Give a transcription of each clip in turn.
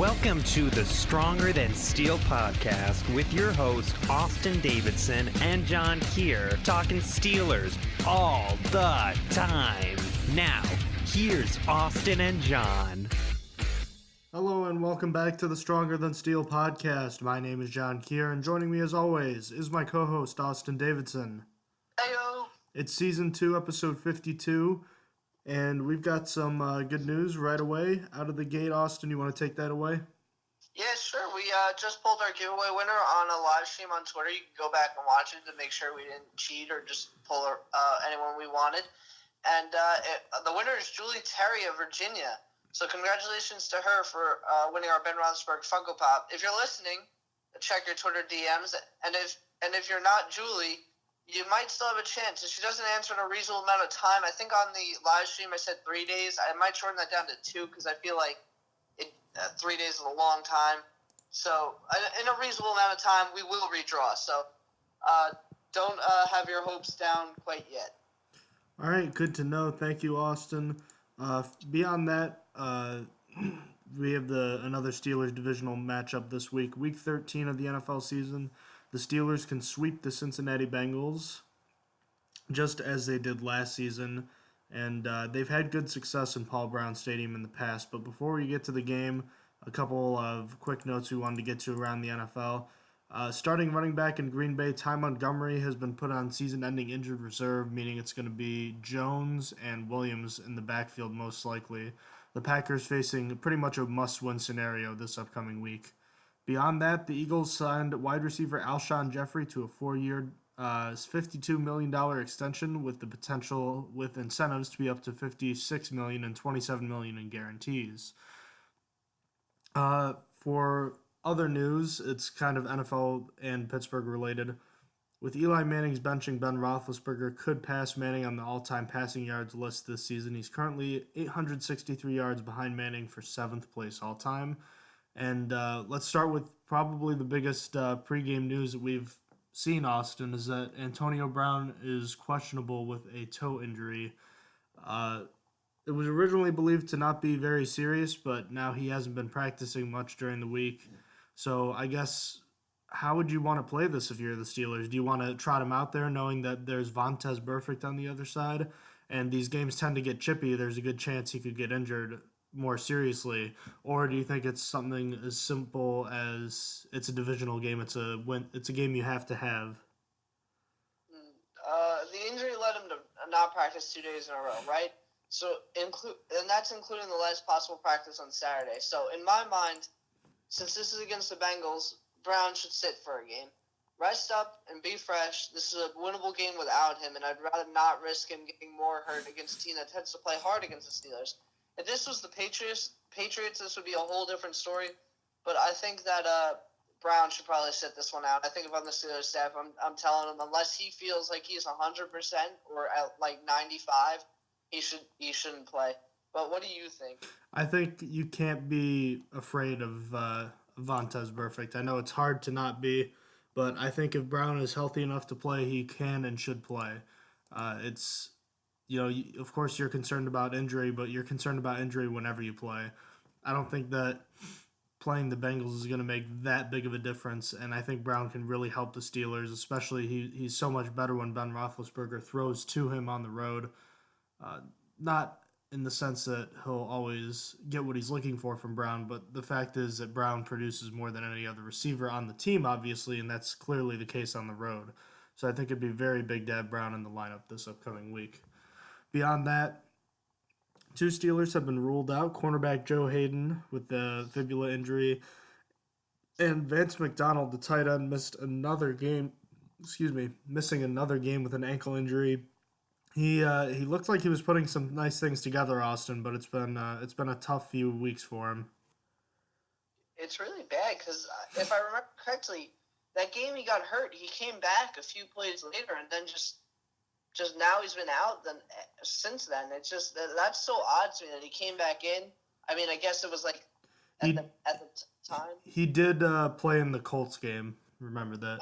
Welcome to the Stronger Than Steel podcast with your host, Austin Davidson and John Keir, talking Steelers all the time. Now, here's Austin and John. Hello and welcome back to the Stronger Than Steel podcast. My name is John Keir, and joining me as always is my co-host, Austin Davidson. Heyo! It's Season 2, Episode 52, and we've got some good news right away. Out of the gate, Austin, you want to take that away? Yeah, sure. We just pulled our giveaway winner on a live stream on Twitter. You can go back and watch it to make sure we didn't cheat or just pull anyone we wanted. And the winner is Julie Terry of Virginia. So congratulations to her for winning our Ben Roethlisberger Funko Pop. If you're listening, check your Twitter DMs. And if you're not Julie, you might still have a chance. If she doesn't answer in a reasonable amount of time, I think on the live stream I said 3 days. I might shorten that down to 2 because I feel like 3 days is a long time. So in a reasonable amount of time, we will redraw. So don't have your hopes down quite yet. All right, good to know. Thank you, Austin. Beyond that, we have another Steelers divisional matchup this week. Week 13 of the NFL season. The Steelers can sweep the Cincinnati Bengals, just as they did last season. And they've had good success in Paul Brown Stadium in the past. But before we get to the game, a couple of quick notes we wanted to get to around the NFL. Starting running back in Green Bay, Ty Montgomery has been put on season-ending injured reserve, meaning it's going to be Jones and Williams in the backfield most likely. The Packers facing pretty much a must-win scenario this upcoming week. Beyond that, the Eagles signed wide receiver Alshon Jeffrey to a 4-year, $52 million extension with the potential with incentives to be up to $56 million and $27 million in guarantees. For other news, it's kind of NFL and Pittsburgh related. With Eli Manning's benching, Ben Roethlisberger could pass Manning on the all-time passing yards list this season. He's currently 863 yards behind Manning for 7th place all-time. And let's start with probably the biggest pregame news that we've seen, Austin, is that Antonio Brown is questionable with a toe injury. It was originally believed to not be very serious, but now he hasn't been practicing much during the week. So I guess, how would you want to play this if you're the Steelers? Do you want to trot him out there knowing that there's Vontaze Burfict on the other side? And these games tend to get chippy. There's a good chance he could get injured more seriously. Or do you think it's something as simple as it's a divisional game, it's a game you have to have? The injury led him to not practice 2 days in a row, right? So and that's including the last possible practice on Saturday. So in my mind, since this is against the Bengals, Brown should sit for a game. Rest up and be fresh. This is a winnable game without him, and I'd rather not risk him getting more hurt against a team that tends to play hard against the Steelers. If this was the Patriots, this would be a whole different story. But I think that Brown should probably sit this one out. I think if I'm the Steelers staff, I'm telling him unless he feels like he's 100% or at like 95, he shouldn't play. But what do you think? I think you can't be afraid of Vontaze Burfict. I know it's hard to not be, but I think if Brown is healthy enough to play, he can and should play. Of course you're concerned about injury, but you're concerned about injury whenever you play. I don't think that playing the Bengals is going to make that big of a difference, and I think Brown can really help the Steelers, especially he's so much better when Ben Roethlisberger throws to him on the road. Not in the sense that he'll always get what he's looking for from Brown, but the fact is that Brown produces more than any other receiver on the team, obviously, and that's clearly the case on the road. So I think it'd be very big to have Brown in the lineup this upcoming week. Beyond that, 2 Steelers have been ruled out. Cornerback Joe Hayden with the fibula injury, and Vance McDonald, the tight end, missing another game with an ankle injury. He looked like he was putting some nice things together, Austin, but it's been a tough few weeks for him. It's really bad because if I remember correctly, that game he got hurt, he came back a few plays later, and then just now he's been out. Then since then, it's just that's so odd to me that he came back in. I mean, I guess it was like at the time. He did play in the Colts game. Remember that?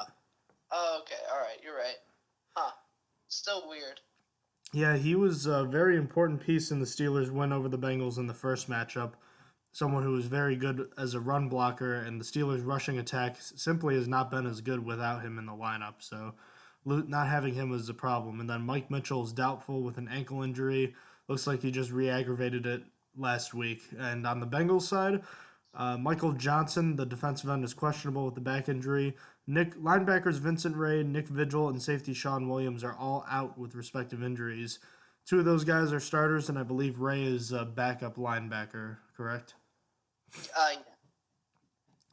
Oh, okay. All right. You're right. Huh. Still weird. Yeah, he was a very important piece in the Steelers' win over the Bengals in the first matchup. someone who is very good as a run blocker, and the Steelers' rushing attack simply has not been as good without him in the lineup. So not having him is a problem. And then Mike Mitchell is doubtful with an ankle injury. Looks like he just re-aggravated it last week. And on the Bengals side, Michael Johnson, the defensive end, is questionable with the back injury. Linebackers Vincent Ray, Nick Vigil, and safety Sean Williams are all out with respective injuries. Two of those guys are starters, and I believe Ray is a backup linebacker, correct? Yeah.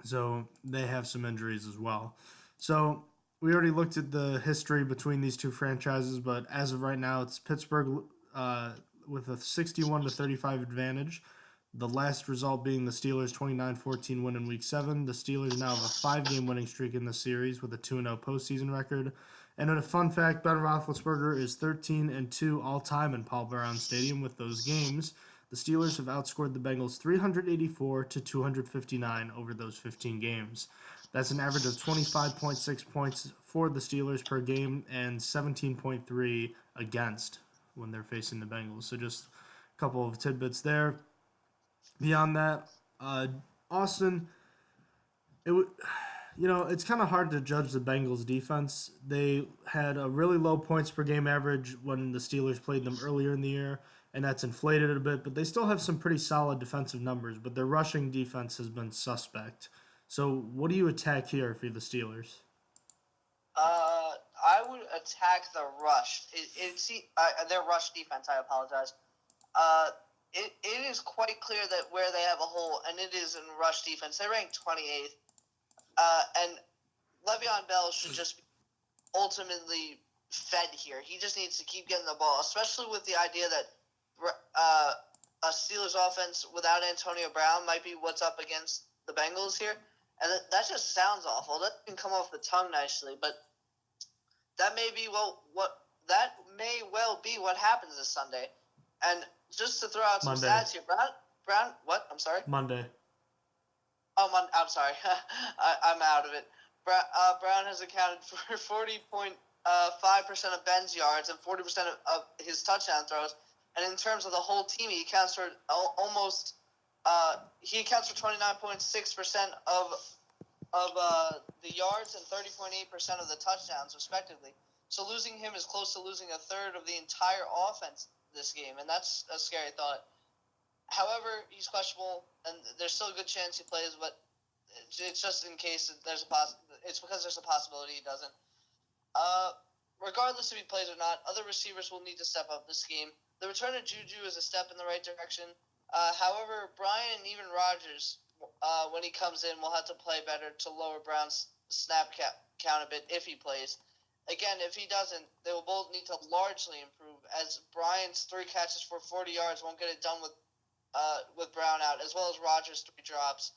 So they have some injuries as well. So we already looked at the history between these two franchises, but as of right now, it's Pittsburgh with a 61-35 advantage. The last result being the Steelers' 29-14 win in Week 7. The Steelers now have a 5-game winning streak in the series with a 2-0 postseason record. And a fun fact, Ben Roethlisberger is 13-2 all-time in Paul Brown Stadium with those games. The Steelers have outscored the Bengals 384-259 over those 15 games. That's an average of 25.6 points for the Steelers per game and 17.3 against when they're facing the Bengals. So just a couple of tidbits there. Beyond that, Austin, it's kind of hard to judge the Bengals defense. They had a really low points per game average when the Steelers played them earlier in the year, and that's inflated it a bit, but they still have some pretty solid defensive numbers, but their rushing defense has been suspect. So what do you attack here for the Steelers? I would attack the rush. Their rush defense, I apologize. It is quite clear that where they have a hole, and it is in rush defense. They rank 28th. And Le'Veon Bell should just be ultimately fed here. He just needs to keep getting the ball, especially with the idea that a Steelers offense without Antonio Brown might be what's up against the Bengals here. And that just sounds awful. That can come off the tongue nicely, but that may be what happens this Sunday. And just to throw out some stats here, Brown, what? I'm sorry? Monday. Oh, I'm sorry. I'm out of it. Brown has accounted for 40.5% of Ben's yards and 40% of his touchdown throws. And in terms of the whole team, he accounts for almost he accounts for 29.6% of the yards and 30.8% of the touchdowns, respectively. So losing him is close to losing a third of the entire offense this game, and that's a scary thought. However, he's questionable, and there's still a good chance he plays, but it's just in case it's because there's a possibility he doesn't. Regardless if he plays or not, other receivers will need to step up this game. The return of Juju is a step in the right direction. However, Brian and even Rodgers, when he comes in, will have to play better to lower Brown's snap count a bit if he plays. Again, if he doesn't, they will both need to largely improve, as Brian's 3 catches for 40 yards won't get it done with Brown out, as well as Rodgers' 3 drops.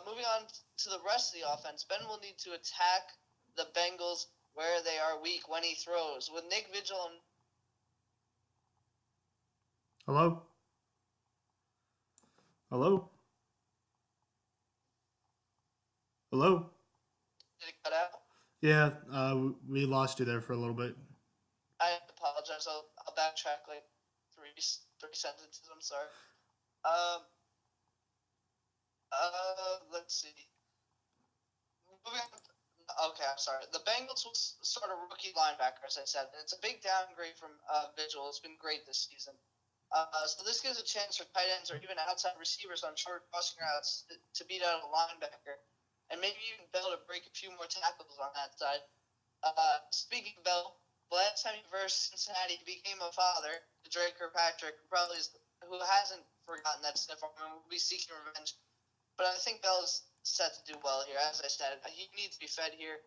Moving on to the rest of the offense, Ben will need to attack the Bengals where they are weak when he throws. With Nick Vigil and... Hello? Hello? Hello? Did it cut out? Yeah, we lost you there for a little bit. I apologize. I'll backtrack like three sentences. I'm sorry. Let's see. Moving on. Okay, I'm sorry. The Bengals will start a rookie linebacker, as I said. It's a big downgrade from Vigil. It's been great this season. So this gives a chance for tight ends or even outside receivers on short crossing routes to beat out a linebacker, and maybe even Bell to break a few more tackles on that side. Speaking of Bell, the last time he versed Cincinnati, he became a father to Drake Kirkpatrick, who hasn't forgotten that stiff arm and will be seeking revenge. But I think Bell is set to do well here. As I said, he needs to be fed here.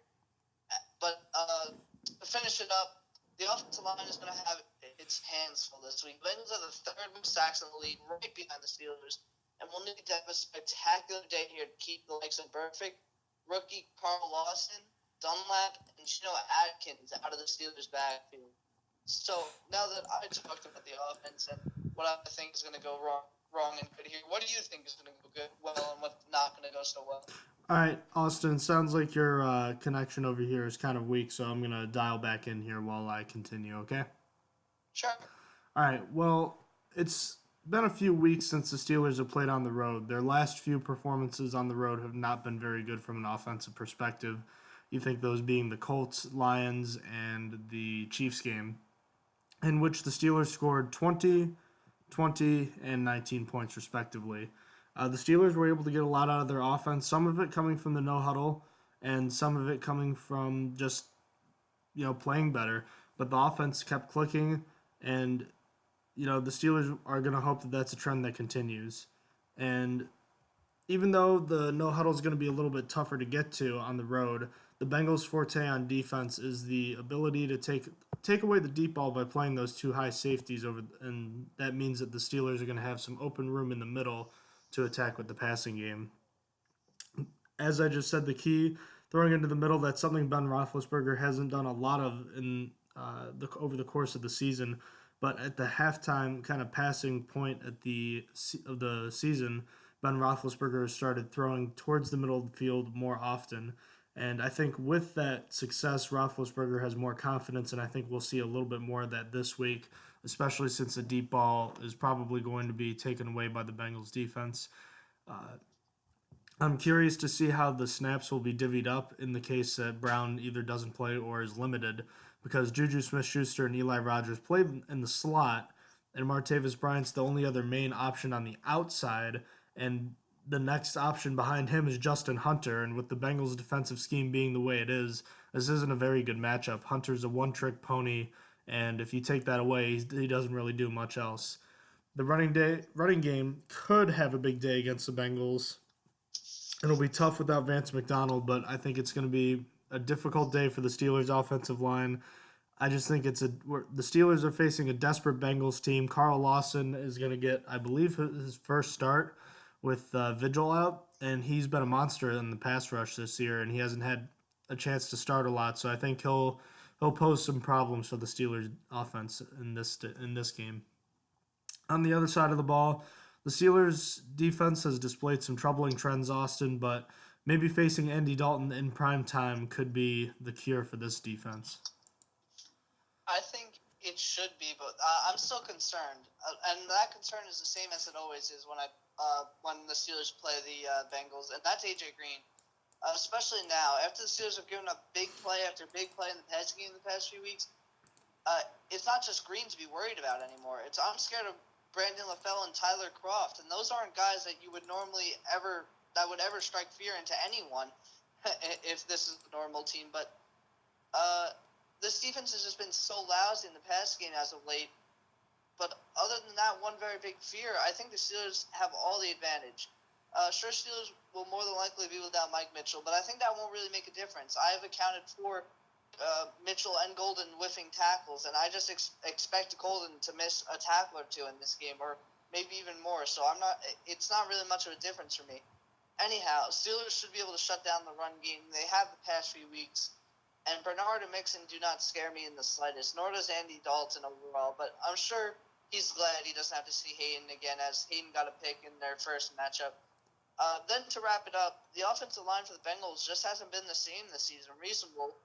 But to finish it up, the offensive line is going to have its hands full this week. Bengals are the 3rd most sacks in the league, right behind the Steelers, and we'll need to have a spectacular day here to keep the likes of Perfect, rookie Carl Lawson, Dunlap, and Geno Atkins out of the Steelers' backfield. So now that I talked about the offense and what I think is going to go wrong and good here, what do you think is going to go well and what's not going to go so well? All right, Austin, sounds like your connection over here is kind of weak, so I'm going to dial back in here while I continue, okay? Sure. All right, well, it's been a few weeks since the Steelers have played on the road. Their last few performances on the road have not been very good from an offensive perspective. You think those being the Colts, Lions, and the Chiefs game, in which the Steelers scored 20, 20, and 19 points respectively. The Steelers were able to get a lot out of their offense, some of it coming from the no huddle, and some of it coming from just playing better. But the offense kept clicking, and the Steelers are going to hope that that's a trend that continues. And even though the no huddle is going to be a little bit tougher to get to on the road, the Bengals' forte on defense is the ability to take away the deep ball by playing those two high safeties over, and that means that the Steelers are going to have some open room in the middle to attack with the passing game. As I just said, the key throwing into the middle, that's something Ben Roethlisberger hasn't done a lot of in over the course of the season. But at the halftime kind of passing point of the season, Ben Roethlisberger has started throwing towards the middle of the field more often. And I think with that success, Roethlisberger has more confidence, and I think we'll see a little bit more of that this week, especially since the deep ball is probably going to be taken away by the Bengals defense. I'm curious to see how the snaps will be divvied up in the case that Brown either doesn't play or is limited, because Juju Smith-Schuster and Eli Rogers played in the slot, and Martavis Bryant's the only other main option on the outside, and the next option behind him is Justin Hunter, and with the Bengals' defensive scheme being the way it is, this isn't a very good matchup. Hunter's a one-trick pony, and if you take that away, he doesn't really do much else. The running game could have a big day against the Bengals. It'll be tough without Vance McDonald, but I think it's going to be a difficult day for the Steelers' offensive line. I just think the Steelers are facing a desperate Bengals team. Carl Lawson is going to get, I believe, his first start with Vigil out, and he's been a monster in the pass rush this year, and he hasn't had a chance to start a lot. So I think he'll pose some problems for the Steelers' offense in this game. On the other side of the ball, the Steelers' defense has displayed some troubling trends, Austin, but maybe facing Andy Dalton in prime time could be the cure for this defense. I think it should be, but I'm still concerned, and that concern is the same as it always is when the Steelers play the Bengals, and that's AJ Green. Especially now, after the Steelers have given up big play after big play in the passing game in the past few weeks, it's not just Green to be worried about anymore. I'm scared of Brandon LaFell and Tyler Kroft, and those aren't guys that you would normally that would ever strike fear into anyone if this is the normal team. But this defense has just been so lousy in the pass game as of late. But other than that one very big fear, I think the Steelers have all the advantage. Sure, Steelers will more than likely be without Mike Mitchell, but I think that won't really make a difference. I have accounted for Mitchell and Golden whiffing tackles, and I just expect Golden to miss a tackle or two in this game, or maybe even more. So it's not really much of a difference for me. Anyhow, Steelers should be able to shut down the run game. They have the past few weeks, and Bernard and Mixon do not scare me in the slightest, nor does Andy Dalton overall, but I'm sure he's glad he doesn't have to see Hayden again, as Hayden got a pick in their first matchup. Then to wrap it up, the offensive line for the Bengals just hasn't been the same this season. Reasonably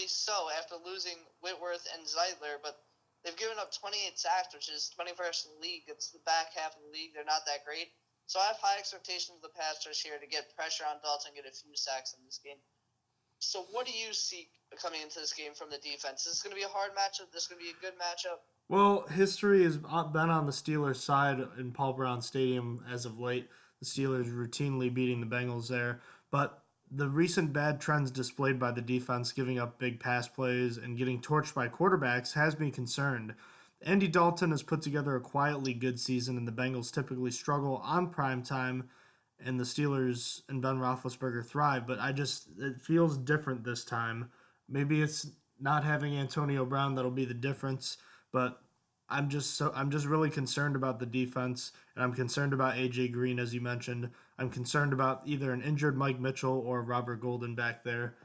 so after losing Whitworth and Zeidler, but they've given up 28 sacks, which is 21st in the league. It's the back half of the league. They're not that great. So I have high expectations of the pass rush here to get pressure on Dalton and get a few sacks in this game. So what do you see coming into this game from the defense? Is this going to be a hard matchup? This is going to be a good matchup? Well, history has been on the Steelers' side in Paul Brown Stadium as of late. The Steelers routinely beating the Bengals there. But the recent bad trends displayed by the defense, giving up big pass plays and getting torched by quarterbacks, has me concerned. Andy Dalton has put together a quietly good season, and the Bengals typically struggle on prime time, and the Steelers and Ben Roethlisberger thrive. But it feels different this time. Maybe it's not having Antonio Brown that'll be the difference, but I'm just really concerned about the defense, and I'm concerned about AJ Green, as you mentioned. I'm concerned about either an injured Mike Mitchell or Robert Golden back there.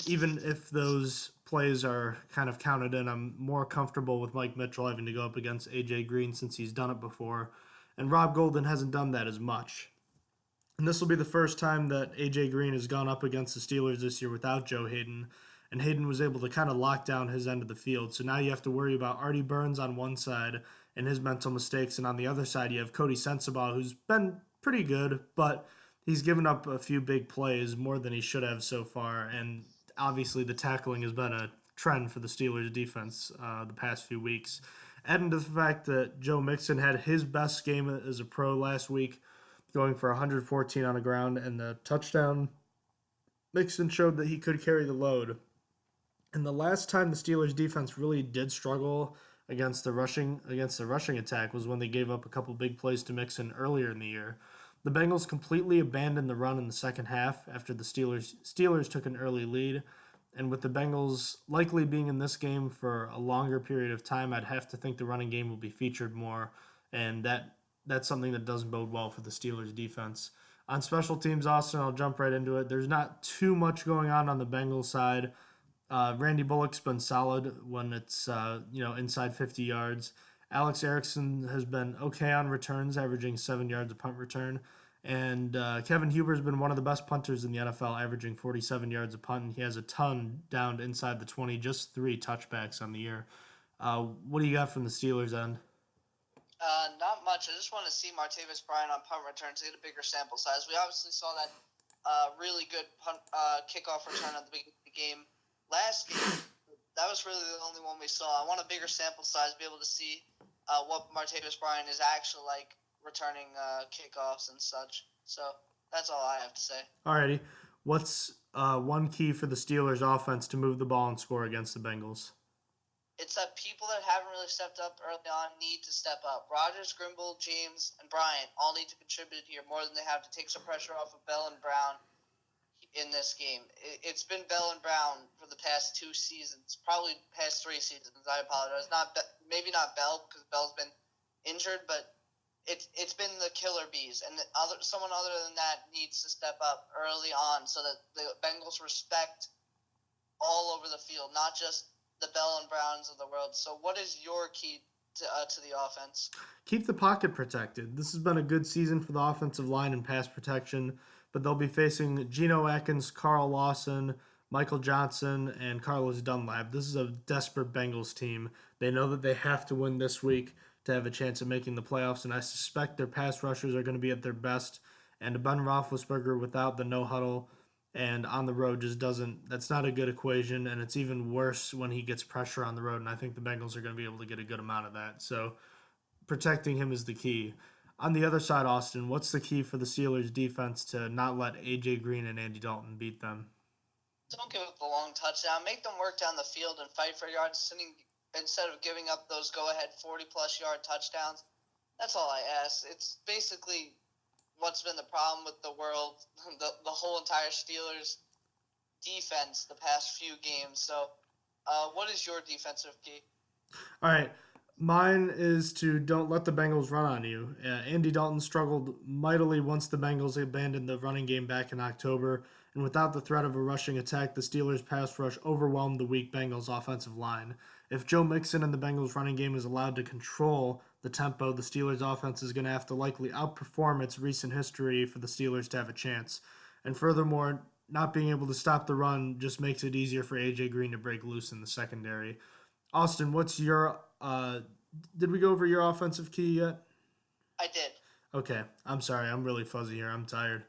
Even if those plays are kind of counted in, I'm more comfortable with Mike Mitchell having to go up against AJ Green since he's done it before, and Rob Golden hasn't done that as much. And this will be the first time that AJ Green has gone up against the Steelers this year without Joe Hayden. and Hayden was able to kind of lock down his end of the field. So now you have to worry about Artie Burns on one side and his mental mistakes, and on the other side you have Cody Sensabaugh, who's been pretty good, but he's given up a few big plays, more than he should have so far, and obviously the tackling has been a trend for the Steelers defense the past few weeks. Adding to the fact that Joe Mixon had his best game as a pro last week, going for 114 on the ground and the touchdown, Mixon showed that he could carry the load. And the last time the Steelers defense really did struggle against the rushing attack was when they gave up a couple big plays to Mixon earlier in the year. The Bengals completely abandoned the run in the second half after the Steelers took an early lead. And with the Bengals likely being in this game for a longer period of time, I'd have to think the running game will be featured more, and that's something that doesn't bode well for the Steelers defense. On special teams, Austin, I'll jump right into it. There's not too much going on the Bengals side. Randy Bullock's been solid when it's inside 50 yards. Alex Erickson has been okay on returns, averaging 7 yards a punt return. And Kevin Huber's been one of the best punters in the NFL, averaging 47 yards a punt. And he has a ton down inside the 20, just 3 touchbacks on the year. What do you got from the Steelers end? Not much. I just want to see Martavis Bryant on punt returns to get a bigger sample size. We obviously saw that really good kickoff return at the beginning of the game last game. That was really the only one we saw. I want a bigger sample size, be able to see what Martavis Bryant is actually like returning kickoffs and such. So that's all I have to say. Alrighty. What's one key for the Steelers offense to move the ball and score against the Bengals? It's that people that haven't really stepped up early on need to step up. Rodgers, Grimble, James, and Bryant all need to contribute here more than they have to take some pressure off of Bell and Brown in this game. It's been Bell and Brown for the past 2 seasons, probably past 3 seasons. I apologize. Maybe not Bell, because Bell's been injured, but it's been the killer bees, and someone other than that needs to step up early on so that the Bengals respect all over the field, not just the Bell and Browns of the world. So what is your key to the offense? Keep the pocket protected. This has been a good season for the offensive line and pass protection, but they'll be facing Geno Atkins, Carl Lawson, Michael Johnson, and Carlos Dunlap. This is a desperate Bengals team. They know that they have to win this week to have a chance of making the playoffs, and I suspect their pass rushers are going to be at their best. And Ben Roethlisberger without the no-huddle and on the road just that's not a good equation, and it's even worse when he gets pressure on the road, and I think the Bengals are going to be able to get a good amount of that. So protecting him is the key. On the other side, Austin, what's the key for the Steelers defense to not let A.J. Green and Andy Dalton beat them? Don't give up the long touchdown. Make them work down the field and fight for yards instead of giving up those go-ahead 40-plus yard touchdowns. That's all I ask. It's basically what's been the problem with the world, the whole entire Steelers defense the past few games. So what is your defensive key? All right. Mine is to don't let the Bengals run on you. Andy Dalton struggled mightily once the Bengals abandoned the running game back in October, and without the threat of a rushing attack, the Steelers' pass rush overwhelmed the weak Bengals offensive line. If Joe Mixon and the Bengals running game is allowed to control the tempo, the Steelers' offense is going to have to likely outperform its recent history for the Steelers to have a chance. And furthermore, not being able to stop the run just makes it easier for A.J. Green to break loose in the secondary. Austin, what's your did we go over your offensive key yet? I did. Okay. I'm sorry. I'm really fuzzy here. I'm tired.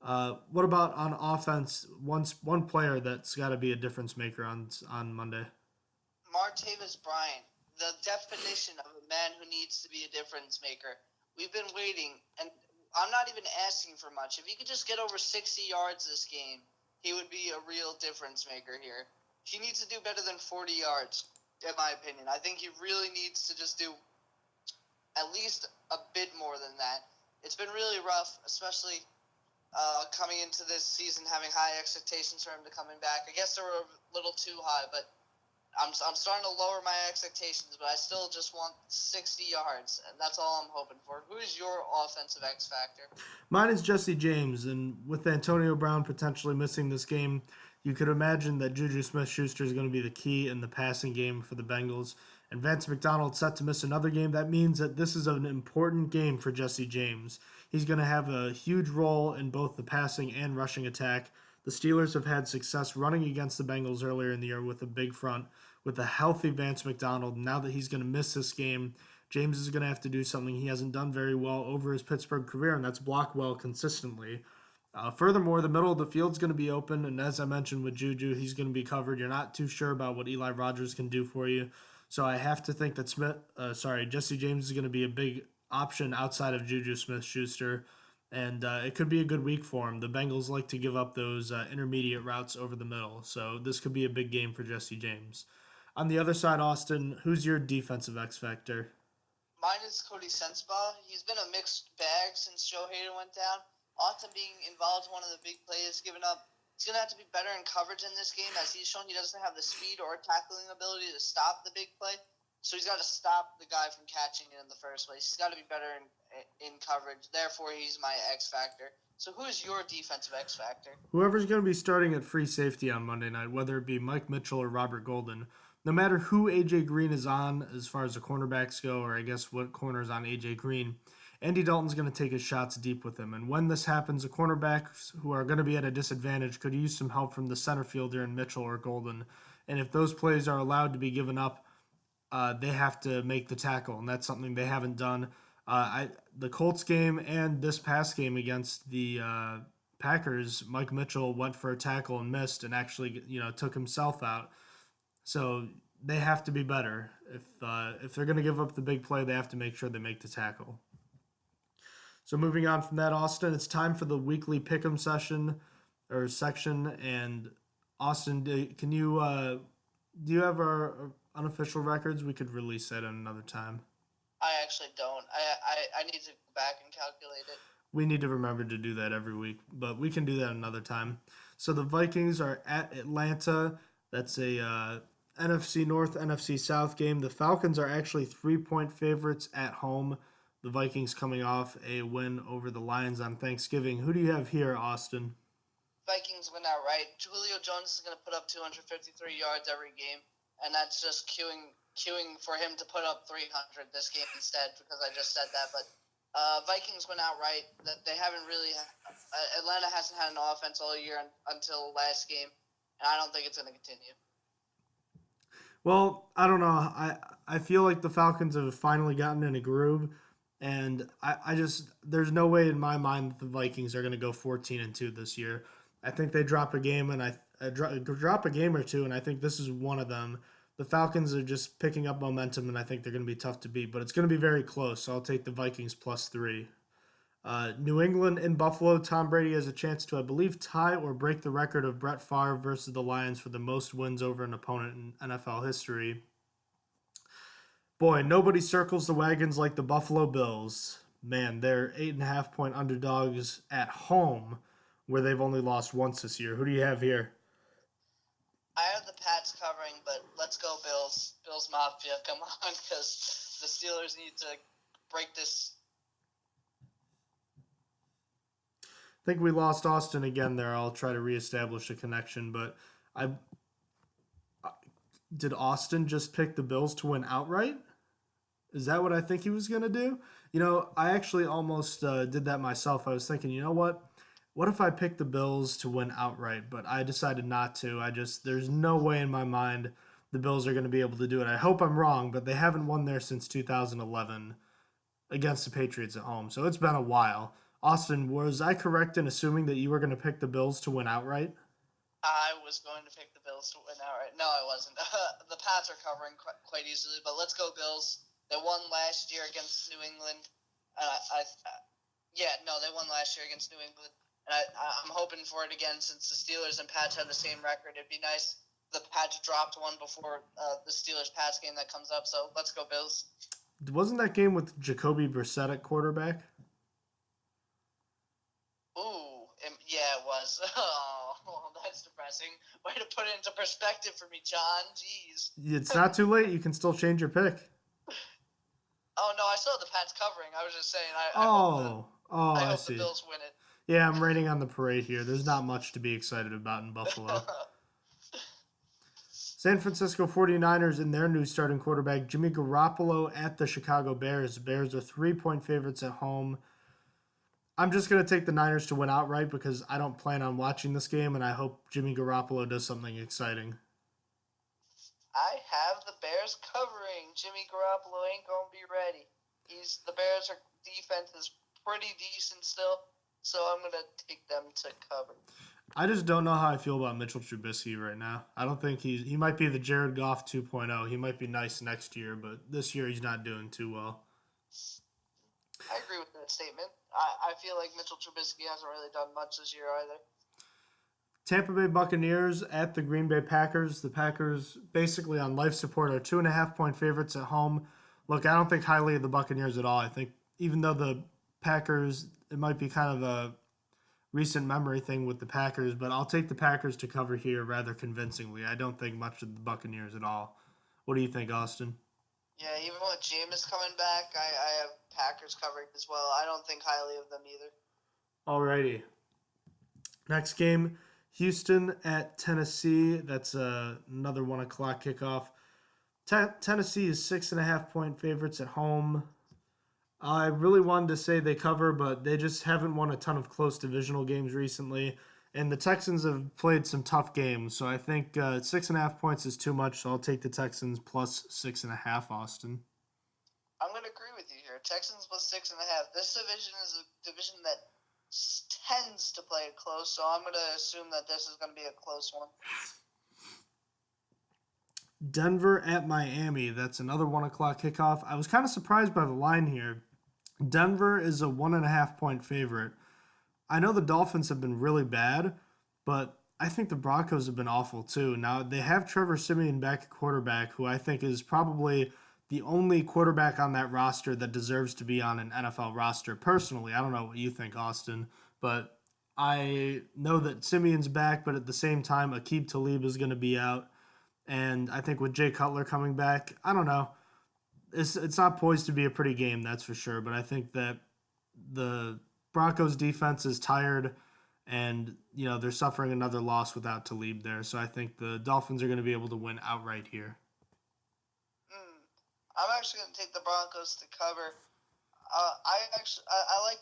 What about on offense? One player that's got to be a difference maker on Monday. Martavis Bryant, the definition of a man who needs to be a difference maker. We've been waiting, and I'm not even asking for much. If he could just get over 60 yards this game, he would be a real difference maker here. He needs to do better than 40 yards, in my opinion. I think he really needs to just do at least a bit more than that. It's been really rough, especially coming into this season, having high expectations for him to coming back. I guess they were a little too high, but I'm starting to lower my expectations, but I still just want 60 yards, and that's all I'm hoping for. Who is your offensive X factor? Mine is Jesse James, and with Antonio Brown potentially missing this game, you could imagine that Juju Smith-Schuster is going to be the key in the passing game for the Bengals. And Vance McDonald set to miss another game. That means that this is an important game for Jesse James. He's going to have a huge role in both the passing and rushing attack. The Steelers have had success running against the Bengals earlier in the year with a big front, with a healthy Vance McDonald. Now that he's going to miss this game, James is going to have to do something he hasn't done very well over his Pittsburgh career, and that's block well consistently. Furthermore, the middle of the field's going to be open, and as I mentioned with Juju, he's going to be covered. You're not too sure about what Eli Rogers can do for you. So I have to think that Jesse James is going to be a big option outside of Juju Smith-Schuster, and it could be a good week for him. The Bengals like to give up those intermediate routes over the middle, so this could be a big game for Jesse James. On the other side, Austin, who's your defensive X factor? Mine is Cody Sensabaugh. He's been a mixed bag since Joe Hayden went down. Often being involved in one of the big plays, giving up. He's going to have to be better in coverage in this game, as he's shown he doesn't have the speed or tackling ability to stop the big play. So he's got to stop the guy from catching it in the first place. He's got to be better in coverage. Therefore, he's my X factor. So who is your defensive X factor? Whoever's going to be starting at free safety on Monday night, whether it be Mike Mitchell or Robert Golden, no matter who A.J. Green is on as far as the cornerbacks go, or I guess what corner is on A.J. Green, Andy Dalton's going to take his shots deep with him. And when this happens, the cornerbacks who are going to be at a disadvantage could use some help from the center fielder in Mitchell or Golden. And if those plays are allowed to be given up, they have to make the tackle, and that's something they haven't done. The Colts game and this past game against the Packers, Mike Mitchell went for a tackle and missed, and actually took himself out. So they have to be better. If they're going to give up the big play, they have to make sure they make the tackle. So moving on from that, Austin, it's time for the weekly pick'em section. And Austin, do you have our unofficial records? We could release that at another time. I actually don't. I need to go back and calculate it. We need to remember to do that every week, but we can do that another time. So the Vikings are at Atlanta. That's a NFC North, NFC South game. The Falcons are actually 3-point favorites at home. The Vikings coming off a win over the Lions on Thanksgiving. Who do you have here, Austin? Vikings win outright. Julio Jones is going to put up 253 yards every game, and that's just queuing for him to put up 300 this game instead, because I just said that. But Vikings win outright. They haven't really – Atlanta hasn't had an offense all year until last game, and I don't think it's going to continue. Well, I don't know. I feel like the Falcons have finally gotten in a groove, and I just there's no way in my mind that the Vikings are going to go 14-2 this year. I think they drop a game, and drop a game or two, and I think this is one of them. The Falcons are just picking up momentum, and I think they're going to be tough to beat, but it's going to be very close, so I'll take the Vikings +3. New England in Buffalo, Tom Brady has a chance to, I believe, tie or break the record of Brett Favre versus the Lions for the most wins over an opponent in NFL history. Boy, nobody circles the wagons like the Buffalo Bills. Man, they're 8.5-point underdogs at home, where they've only lost once this year. Who do you have here? I have the Pats covering, but let's go Bills. Bills Mafia, come on, because the Steelers need to break this. I think we lost Austin again there. I'll try to reestablish a connection, but did Austin just pick the Bills to win outright? Is that what I think he was going to do? I actually almost did that myself. I was thinking, you know what? What if I picked the Bills to win outright? But I decided not to. There's no way in my mind the Bills are going to be able to do it. I hope I'm wrong, but they haven't won there since 2011 against the Patriots at home. So it's been a while. Austin, was I correct in assuming that you were going to pick the Bills to win outright? I was going to pick the Bills to win outright. No, I wasn't. The Pats are covering quite easily, but let's go Bills. They won last year against New England. They won last year against New England. And I'm hoping for it again, since the Steelers and Pats have the same record. It'd be nice if the Pats dropped one before the Steelers-Pats game that comes up. So let's go Bills. Wasn't that game with Jacoby Brissett at quarterback? Ooh, yeah, it was. Oh, that's depressing. Way to put it into perspective for me, John. Jeez. It's not too late. You can still change your pick. Oh, no, I still have the Pats covering. I was just saying I hope see. the Bills win it. Yeah, I'm raining on the parade here. There's not much to be excited about in Buffalo. San Francisco 49ers and their new starting quarterback, Jimmy Garoppolo, at the Chicago Bears. The Bears are 3-point favorites at home. I'm just going to take the Niners to win outright because I don't plan on watching this game, and I hope Jimmy Garoppolo does something exciting. I have the Bears covering. Jimmy Garoppolo ain't going to be ready. The Bears' defense is pretty decent still, so I'm going to take them to cover. I just don't know how I feel about Mitchell Trubisky right now. I don't think he might be the Jared Goff 2.0. He might be nice next year, but this year he's not doing too well. I agree with that statement. I feel like Mitchell Trubisky hasn't really done much this year either. Tampa Bay Buccaneers at the Green Bay Packers. The Packers, basically on life support, are 2.5-point favorites at home. Look, I don't think highly of the Buccaneers at all. I think even though the Packers, it might be kind of a recent memory thing with the Packers, but I'll take the Packers to cover here rather convincingly. I don't think much of the Buccaneers at all. What do you think, Austin? Yeah, even with Jameis coming back, I have Packers covering as well. I don't think highly of them either. Alrighty. Next game, Houston at Tennessee. That's another 1 o'clock kickoff. Tennessee is 6.5-point favorites at home. I really wanted to say they cover, but they just haven't won a ton of close divisional games recently. And the Texans have played some tough games, so I think 6.5 points is too much, so I'll take the Texans plus 6.5, Austin. I'm going to agree with you here. Texans plus 6.5. This division is a division that tends to play it close, so I'm going to assume that this is going to be a close one. Denver at Miami. That's another 1 o'clock kickoff. I was kind of surprised by the line here. Denver is a 1.5-point favorite. I know the Dolphins have been really bad, but I think the Broncos have been awful too. Now, they have Trevor Siemian back at quarterback, who I think is probably the only quarterback on that roster that deserves to be on an NFL roster. Personally, I don't know what you think, Austin, but I know that Simeon's back, but at the same time, Aqib Talib is going to be out. And I think with Jay Cutler coming back, I don't know. It's not poised to be a pretty game, that's for sure. But I think that the Broncos defense is tired, and they're suffering another loss without Talib there. So I think the Dolphins are going to be able to win outright here. I'm actually going to take the Broncos to cover. I like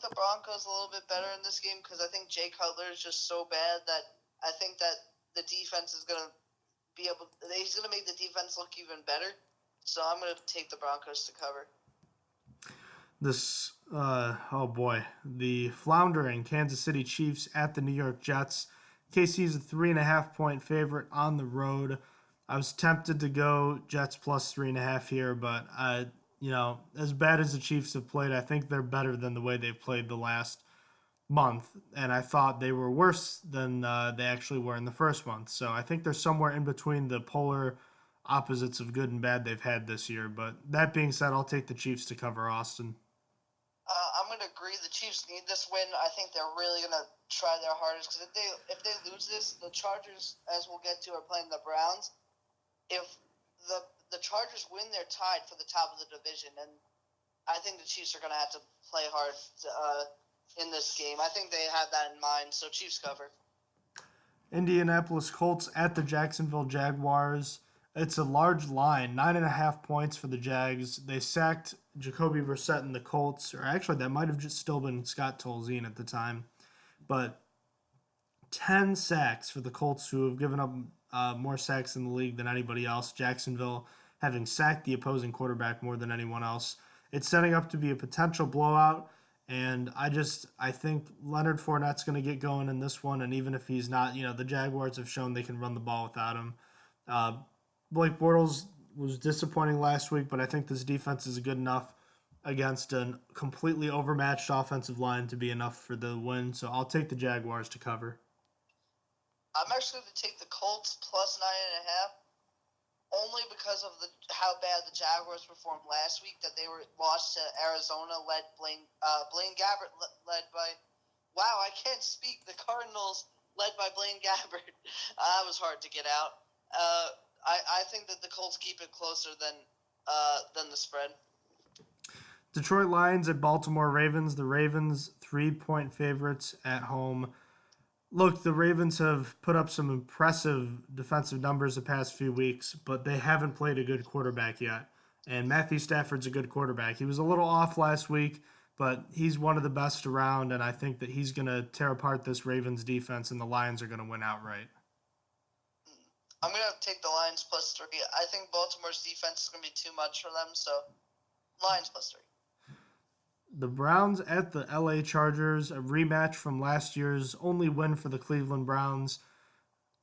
the Broncos a little bit better in this game because I think Jay Cutler is just so bad that I think that the defense is going to he's going to make the defense look even better. So I'm going to take the Broncos to cover. The floundering Kansas City Chiefs at the New York Jets. KC's a 3.5-point favorite on the road. I was tempted to go Jets plus 3.5 here, but as bad as the Chiefs have played, I think they're better than the way they've played the last month, and I thought they were worse than they actually were in the first month. So I think they're somewhere in between the polar opposites of good and bad they've had this year. But that being said, I'll take the Chiefs to cover, Austin. I'm going to agree. The Chiefs need this win. I think they're really going to try their hardest because if they lose this, the Chargers, as we'll get to, are playing the Browns. If the Chargers win, they're tied for the top of the division, and I think the Chiefs are going to have to play hard in this game. I think they have that in mind, so Chiefs cover. Indianapolis Colts at the Jacksonville Jaguars. It's a large line, 9.5 points for the Jags. They sacked Jacoby Brissett and the Colts, or actually that might have just still been Scott Tolzien at the time. But 10 sacks for the Colts, who have given up more sacks in the league than anybody else. Jacksonville having sacked the opposing quarterback more than anyone else. It's setting up to be a potential blowout. And I think Leonard Fournette's going to get going in this one. And even if he's not, the Jaguars have shown they can run the ball without him. Blake Bortles was disappointing last week, but I think this defense is good enough against a completely overmatched offensive line to be enough for the win. So I'll take the Jaguars to cover. I'm actually going to take the Colts plus 9.5. Only because of how bad the Jaguars performed last week, that they were lost to Arizona, Blaine Gabbert, led by, wow, I can't speak, the Cardinals, led by Blaine Gabbert. That was hard to get out. I think that the Colts keep it closer than the spread. Detroit Lions at Baltimore Ravens. The Ravens, 3-point favorites at home. Look, the Ravens have put up some impressive defensive numbers the past few weeks, but they haven't played a good quarterback yet. And Matthew Stafford's a good quarterback. He was a little off last week, but he's one of the best around, and I think that he's going to tear apart this Ravens defense, and the Lions are going to win outright. I'm going to take the Lions +3. I think Baltimore's defense is going to be too much for them, so Lions +3. The Browns at the LA Chargers, a rematch from last year's only win for the Cleveland Browns.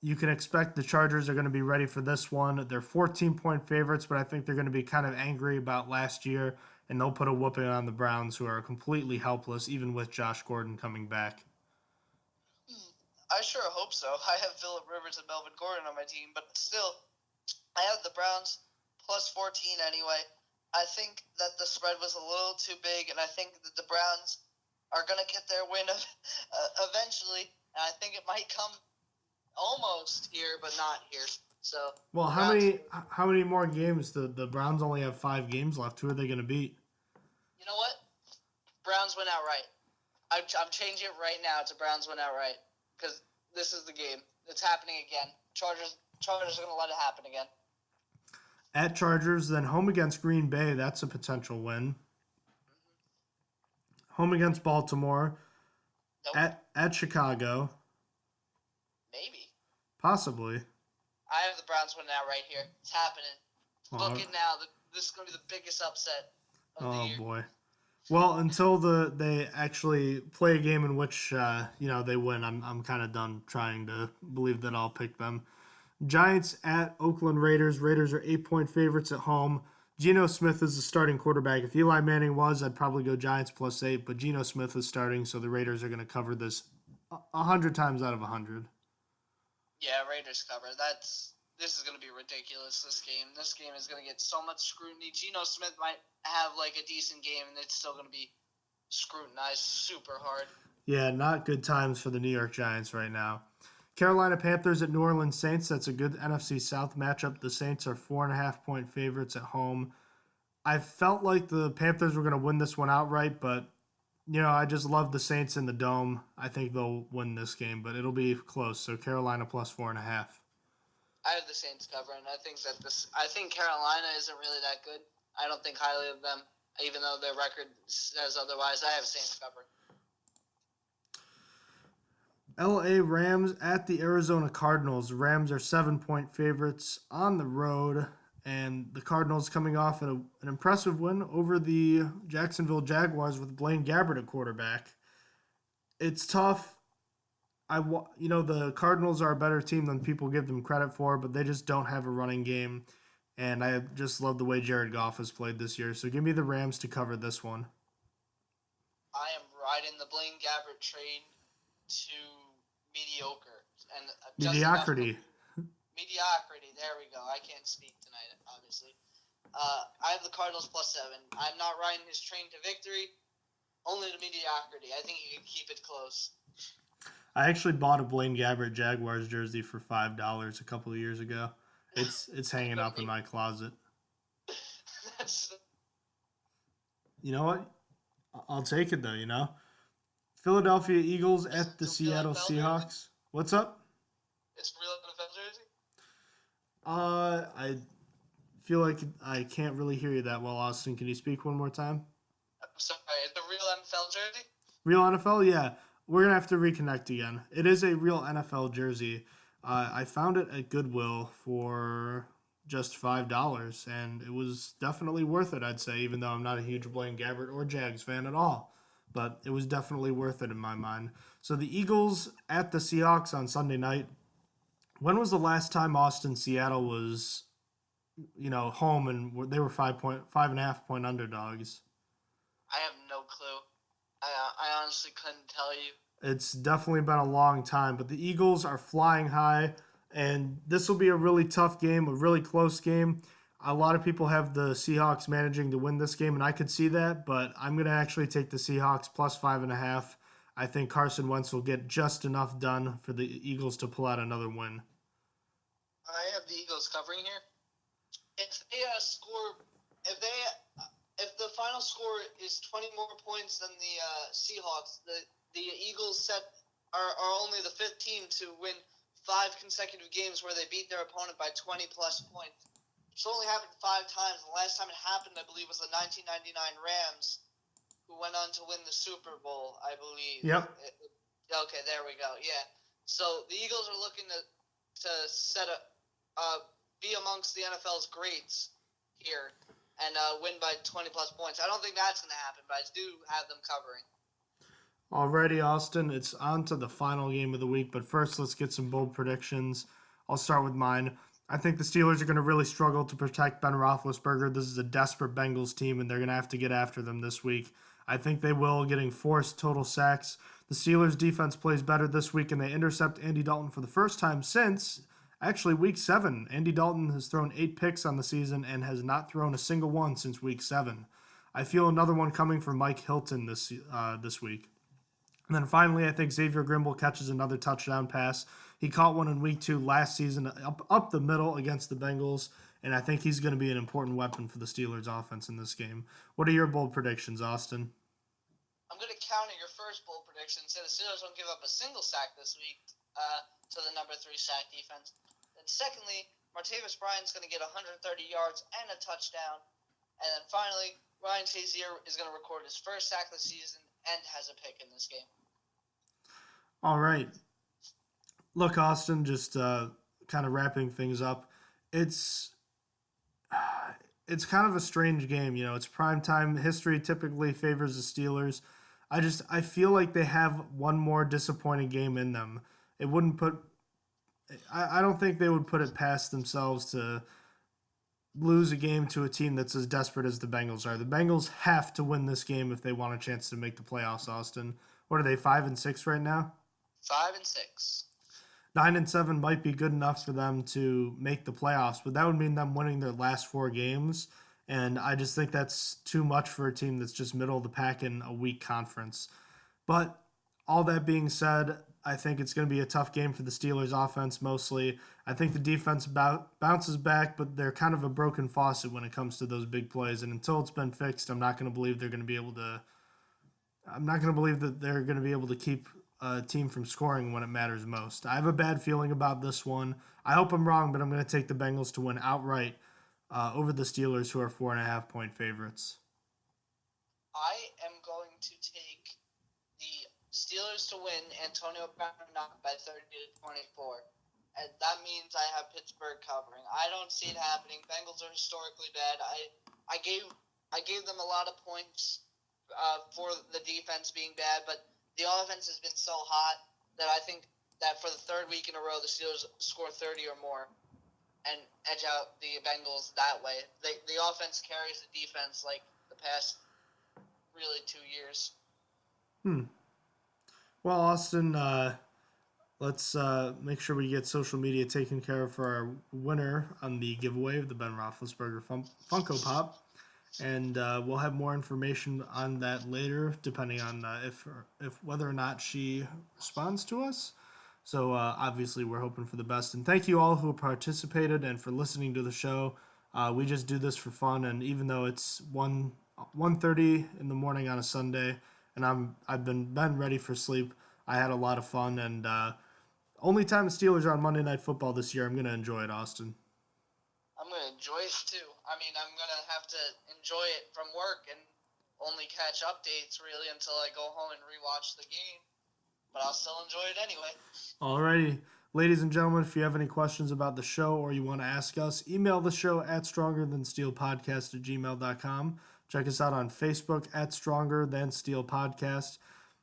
You can expect the Chargers are going to be ready for this one. They're 14-point favorites, but I think they're going to be kind of angry about last year, and they'll put a whooping on the Browns, who are completely helpless, even with Josh Gordon coming back. I sure hope so. I have Phillip Rivers and Melvin Gordon on my team, but still, I have the Browns +14 anyway. I think that the spread was a little too big, and I think that the Browns are going to get their win eventually. And I think it might come almost here, but not here. So, well, how many more games? The Browns only have 5 games left. Who are they going to beat? You know what? Browns win outright. I'm changing it right now to Browns win outright because this is the game. It's happening again. Chargers are going to let it happen again. At Chargers, then home against Green Bay. That's a potential win. Home against Baltimore. Nope. At Chicago. Maybe. Possibly. I have the Browns winning out right here. It's happening. Look it now. This is going to be the biggest upset of the year. Oh, boy. Well, until they actually play a game in which they win, I'm kind of done trying to believe that I'll pick them. Giants at Oakland Raiders. Raiders are 8-point favorites at home. Geno Smith is the starting quarterback. If Eli Manning was, I'd probably go Giants +8, but Geno Smith is starting, so the Raiders are going to cover this 100 times out of 100. Yeah, Raiders cover. This is going to be ridiculous, this game. This game is going to get so much scrutiny. Geno Smith might have like a decent game, and it's still going to be scrutinized super hard. Yeah, not good times for the New York Giants right now. Carolina Panthers at New Orleans Saints. That's a good NFC South matchup. The Saints are 4.5-point favorites at home. I felt like the Panthers were going to win this one outright, but I just love the Saints in the Dome. I think they'll win this game, but it'll be close. So Carolina +4.5. I have the Saints covering. I think Carolina isn't really that good. I don't think highly of them, even though their record says otherwise. I have Saints covering. LA Rams at the Arizona Cardinals. Rams are 7-point favorites on the road, and the Cardinals coming off an impressive win over the Jacksonville Jaguars with Blaine Gabbert at quarterback. It's tough. The Cardinals are a better team than people give them credit for, but they just don't have a running game, and I just love the way Jared Goff has played this year. So give me the Rams to cover this one. I am riding the Blaine Gabbert train to mediocre and mediocrity. Mediocrity. There we go. I can't speak tonight, obviously. I have the Cardinals +7. I'm not riding his train to victory, only to mediocrity. I think he can keep it close. I actually bought a Blaine Gabbert Jaguars jersey for $5 a couple of years ago. It's hanging up in my closet. You know what? I'll take it though. Philadelphia Eagles at the Seattle Seahawks. Jersey? What's up? It's real NFL jersey? I feel like I can't really hear you that well, Austin. Can you speak one more time? I'm sorry. It's a real NFL jersey? Real NFL? Yeah. We're going to have to reconnect again. It is a real NFL jersey. I found it at Goodwill for just $5, and it was definitely worth it, I'd say, even though I'm not a huge Blaine Gabbert or Jags fan at all. But it was definitely worth it in my mind. So the Eagles at the Seahawks on Sunday night. When was the last time Seattle was, home and they were 5.5-point underdogs? I have no clue. I honestly couldn't tell you. It's definitely been a long time, but the Eagles are flying high, and this will be a really tough game, a really close game. A lot of people have the Seahawks managing to win this game, and I could see that, but I'm going to actually take the Seahawks +5.5. I think Carson Wentz will get just enough done for the Eagles to pull out another win. I have the Eagles covering here. If the final score is 20 more points than the Seahawks, the Eagles are only the 5th team to win 5 consecutive games where they beat their opponent by 20+ points. It's only happened 5 times. The last time it happened, I believe, was the 1999 Rams, who who went on to win the Super Bowl, I believe. Yep. Okay, there we go. Yeah. So the Eagles are looking to set be amongst the NFL's greats here and win by 20-plus points. I don't think that's going to happen, but I do have them covering. Alrighty, Austin, it's on to the final game of the week, but first let's get some bold predictions. I'll start with mine. I think the Steelers are going to really struggle to protect Ben Roethlisberger. This is a desperate Bengals team, and they're going to have to get after them this week. I think they will, getting forced total sacks. The Steelers' defense plays better this week, and they intercept Andy Dalton for the first time since, actually, Week 7. Andy Dalton has thrown 8 picks on the season and has not thrown a single one since Week 7. I feel another one coming from Mike Hilton this week. And then finally, I think Xavier Grimble catches another touchdown pass. He caught one in Week 2 last season up the middle against the Bengals, and I think he's going to be an important weapon for the Steelers' offense in this game. What are your bold predictions, Austin? I'm going to counter your first bold prediction. Say the Steelers don't give up a single sack this week to the number 3 sack defense. And secondly, Martavis Bryant's going to get 130 yards and a touchdown. And then finally, Ryan Shazier is going to record his first sack this season and has a pick in this game. All right. Look, Austin, just kind of wrapping things up. It's kind of a strange game. You know, it's primetime. History typically favors the Steelers. I feel like they have one more disappointing game in them. It wouldn't put I don't think they would put it past themselves to lose a game to a team that's as desperate as the Bengals are. The Bengals have to win this game if they want a chance to make the playoffs, Austin. What are they, 5-6 right now? 5-6. 9-7 might be good enough for them to make the playoffs, but that would mean them winning their last 4 games. And I just think that's too much for a team that's just middle of the pack in a weak conference. But all that being said, I think it's going to be a tough game for the Steelers offense mostly. I think the defense bounces back, but they're kind of a broken faucet when it comes to those big plays. And until it's been fixed, I'm not going to believe that they're going to be able to keep a team from scoring when it matters most. I have a bad feeling about this one. I hope I'm wrong, but I'm going to take the Bengals to win outright over the Steelers, who are 4.5-point favorites. I am going to take the Steelers to win, Antonio Brown knocked by 30-24. And that means I have Pittsburgh covering. I don't see it happening. Bengals are historically bad. I gave them a lot of points for the defense being bad, but the offense has been so hot that I think that for the third week in a row, the Steelers score 30 or more and edge out the Bengals that way. The offense carries the defense like the past really 2 years. Well, Austin, let's make sure we get social media taken care of for our winner on the giveaway of the Ben Roethlisberger Funko Pop. And we'll have more information on that later, depending on if whether or not she responds to us. So obviously we're hoping for the best. And thank you all who participated and for listening to the show. We just do this for fun, and even though it's 1:30 in the morning on a Sunday, and I've been ready for sleep, I had a lot of fun. And only time the Steelers are on Monday Night Football this year, I'm going to enjoy it, Austin. I'm going to enjoy it too. I mean, I'm going to have to enjoy it from work and only catch updates really until I go home and rewatch the game. But I'll still enjoy it anyway. Alrighty. Ladies and gentlemen, if you have any questions about the show or you want to ask us, email the show at strongerthansteelpodcast@gmail.com. Check us out on Facebook at strongerthansteelpodcast.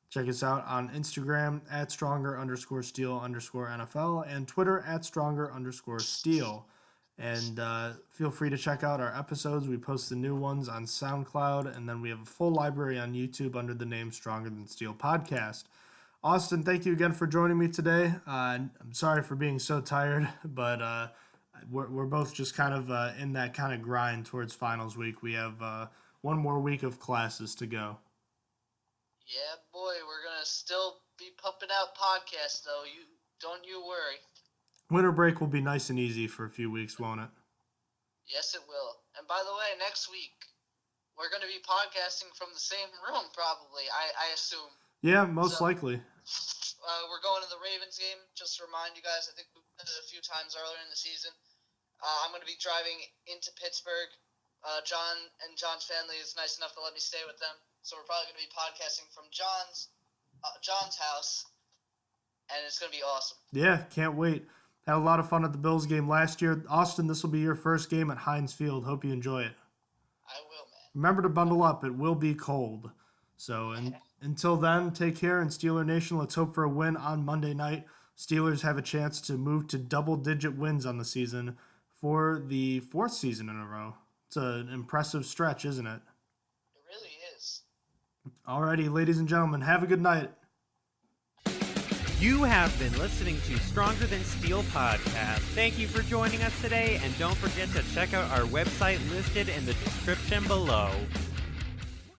Check us out on Instagram at stronger_steel_NFL and Twitter at stronger_steel. And feel free to check out our episodes. We post the new ones on SoundCloud, and then we have a full library on YouTube under the name Stronger Than Steel Podcast. Austin, thank you again for joining me today. I'm sorry for being so tired, but we're both just kind of in that kind of grind towards finals week. We have one more week of classes to go. Yeah, boy, we're going to still be pumping out podcasts, though. Don't you worry. Winter break will be nice and easy for a few weeks, won't it? Yes, it will. And by the way, next week, we're going to be podcasting from the same room, probably, I assume. Yeah, most likely. We're going to the Ravens game. Just to remind you guys, I think we did it a few times earlier in the season. I'm going to be driving into Pittsburgh John and John's family is nice enough to let me stay with them, so we're probably going to be podcasting from John's house, and it's going to be awesome. Yeah, can't wait. Had a lot of fun at the Bills game last year. Austin, this will be your first game at Heinz Field. Hope you enjoy it. I will, man. Remember to bundle up. It will be cold. So until then, take care. And Steeler Nation, let's hope for a win on Monday night. Steelers have a chance to move to double-digit wins on the season for the 4th season in a row. It's an impressive stretch, isn't it? It really is. Alrighty, ladies and gentlemen, have a good night. You have been listening to Stronger Than Steel podcast. Thank you for joining us today, and don't forget to check out our website listed in the description below.